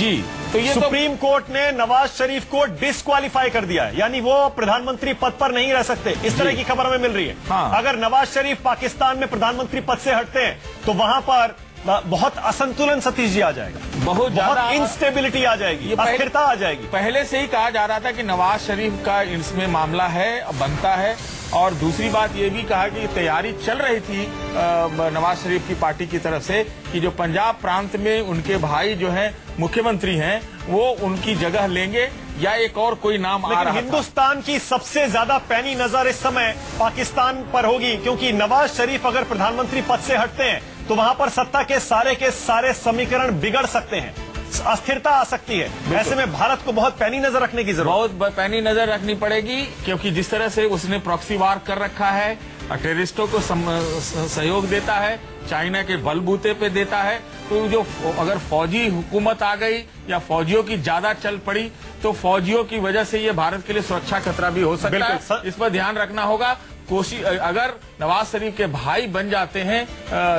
जी, तो ये supreme court ने नवाज शरीफ को डिस्क्वालीफाई कर दिया है, यानी वो प्रधानमंत्री पद पर नहीं रह सकते। इस तरह की खबर हमें मिल रही है। हाँ। अगर नवाज शरीफ पाकिस्तान में प्रधानमंत्री पद से हटते हैं तो वहां पर बहुत असंतुलन सतीश जी आ जाएगा, बहुत इंस्टेबिलिटी आ जाएगी, अस्थिरता आ जाएगी। पहले से ही कहा जा रहा था कि नवाज शरीफ का इसमें मामला है, बनता है। और दूसरी बात ये भी कहा कि तैयारी चल रही थी नवाज शरीफ की पार्टी की तरफ से कि जो पंजाब प्रांत में उनके भाई जो हैं मुख्यमंत्री हैं वो उनकी जगह लेंगे या एक और कोई नाम आ रहा था। हिंदुस्तान की सबसे ज्यादा पैनी नजर इस समय पाकिस्तान पर होगी, क्योंकि नवाज शरीफ अगर प्रधानमंत्री पद से हटते हैं तो वहां पर सत्ता के सारे समीकरण बिगड़ सकते हैं, अस्थिरता आ सकती है। ऐसे में भारत को बहुत पैनी नजर रखने की जरूरत, बहुत पैनी नजर रखनी पड़ेगी, क्योंकि जिस तरह से उसने प्रॉक्सी वार कर रखा है, टेररिस्टों को सहयोग देता है, चाइना के बलबूते पे देता है, तो जो अगर फौजी हुकूमत आ गई या फौजियों की ज्यादा चल पड़ी तो फौजियों की वजह से ये भारत के लिए सुरक्षा खतरा भी हो सकता है। इस पर ध्यान रखना होगा। कोशिश अगर नवाज शरीफ के भाई बन जाते हैं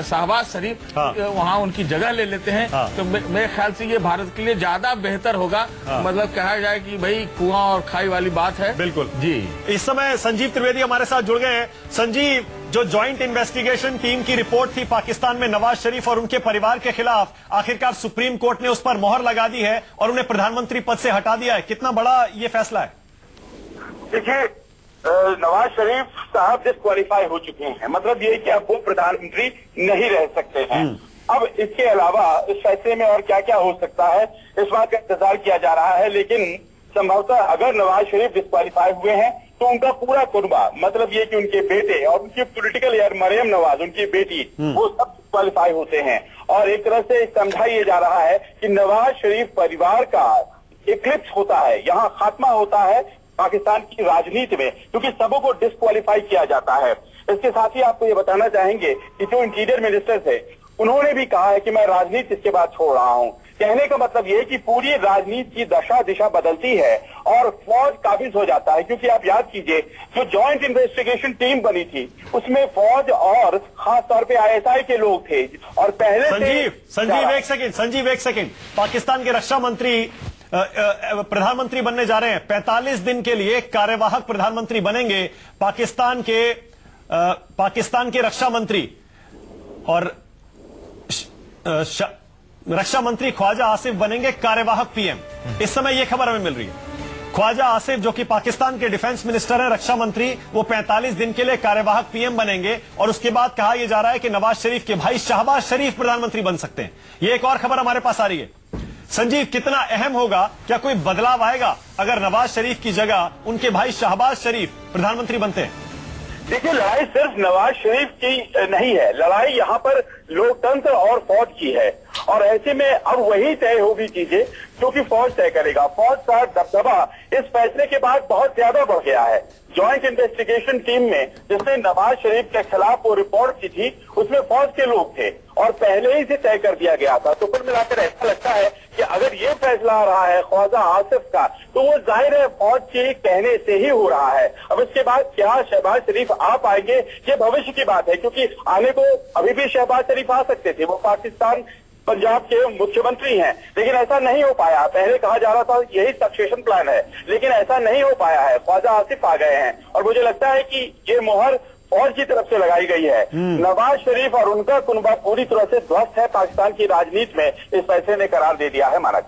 शहबाज शरीफ, वहां उनकी जगह ले लेते हैं, तो मेरे ख्याल से ये भारत के लिए ज्यादा बेहतर होगा। मतलब कहा जाए कि भाई कुआं और खाई वाली बात है। बिल्कुल जी। इस समय संजीव त्रिवेदी हमारे साथ जुड़ गए हैं। संजीव, जो ज्वाइंट इन्वेस्टिगेशन टीम की रिपोर्ट थी पाकिस्तान में नवाज शरीफ और उनके परिवार के खिलाफ, आखिरकार सुप्रीम कोर्ट ने उस पर मोहर लगा दी है और उन्हें प्रधानमंत्री पद से हटा दिया है। कितना बड़ा ये फैसला है? देखिए, नवाज शरीफ साहब डिस्क्वालीफाई हो चुके हैं, मतलब ये कि अब वो प्रधानमंत्री नहीं रह सकते हैं। अब इसके अलावा इस फैसले में और क्या क्या हो सकता है, इस बात का इंतजार किया जा रहा है। लेकिन संभवतः अगर नवाज शरीफ डिस्क्वालीफाई हुए हैं तो उनका पूरा कुनबा, मतलब ये कि उनके बेटे और उनकी पॉलिटिकल यार मरियम नवाज, उनकी बेटी, वो सब डिस्क्वालीफाई होते हैं। और एक तरह से समझा ये जा रहा है कि नवाज शरीफ परिवार का इक्लिप्स होता है, यहाँ खात्मा होता है पाकिस्तान की राजनीति में, क्योंकि सबों को डिस्क्वालीफाई किया जाता है। इसके साथ ही आपको ये बताना चाहेंगे कि जो इंटीरियर मिनिस्टर थे उन्होंने भी कहा है कि मैं राजनीति इसके बाद छोड़ रहा हूं। कहने का मतलब ये कि पूरी राजनीति की दशा दिशा बदलती है और फौज काबिज हो जाता है। क्योंकि आप याद कीजिए, जो ज्वाइंट इन्वेस्टिगेशन टीम बनी थी उसमें फौज और खास तौर पे आईएसआई के लोग थे। और पहले संजीव एक सेकंड, पाकिस्तान के रक्षा मंत्री प्रधानमंत्री बनने जा रहे हैं। 45 दिन के लिए कार्यवाहक प्रधानमंत्री बनेंगे पाकिस्तान के रक्षा मंत्री, और रक्षा मंत्री ख्वाजा आसिफ बनेंगे कार्यवाहक पीएम। इस समय यह खबर हमें मिल रही है। ख्वाजा आसिफ, जो कि पाकिस्तान के डिफेंस मिनिस्टर हैं, रक्षा मंत्री, वो 45 दिन के लिए कार्यवाहक पीएम बनेंगे। और उसके बाद कहा यह जा रहा है कि नवाज शरीफ के भाई शहबाज शरीफ प्रधानमंत्री बन सकते हैं। यह एक और खबर हमारे पास आ रही है। संजीव, कितना अहम होगा, क्या कोई बदलाव आएगा अगर नवाज शरीफ की जगह उनके भाई शहबाज शरीफ प्रधानमंत्री बनते हैं? देखिए, लड़ाई सिर्फ नवाज शरीफ की नहीं है, लड़ाई यहाँ पर लोकतंत्र और फौज की है। और ऐसे में अब वही तय होगी चीजें क्योंकि फौज तय करेगा। फौज का दबदबा इस फैसले के बाद बहुत ज्यादा बढ़ गया है। ज्वाइंट इन्वेस्टिगेशन टीम में जिसने नवाज शरीफ के खिलाफ वो रिपोर्ट की थी उसमें फौज के लोग थे और पहले ही से तय कर दिया गया था। तो कुल मिलाकर ऐसा लगता है कि अगर ये फैसला आ रहा है ख्वाजा आसिफ का, तो वो जाहिर है फौज के कहने से ही हो रहा है। अब इसके बाद क्या शहबाज शरीफ आ पाएंगे, ये भविष्य की बात है, क्योंकि आने को अभी भी शहबाज शरीफ आ सकते थे। वो पाकिस्तान पंजाब के मुख्यमंत्री हैं, लेकिन ऐसा नहीं हो पाया। पहले कहा जा रहा था यही सक्सेशन प्लान है, लेकिन ऐसा नहीं हो पाया है। ख्वाजा आसिफ आ गए हैं और मुझे लगता है कि ये मोहर फौज की तरफ से लगाई गई है। नवाज शरीफ और उनका कुनबा पूरी तरह से ध्वस्त है पाकिस्तान की राजनीति में, इस फैसले ने करार दे दिया है मानक।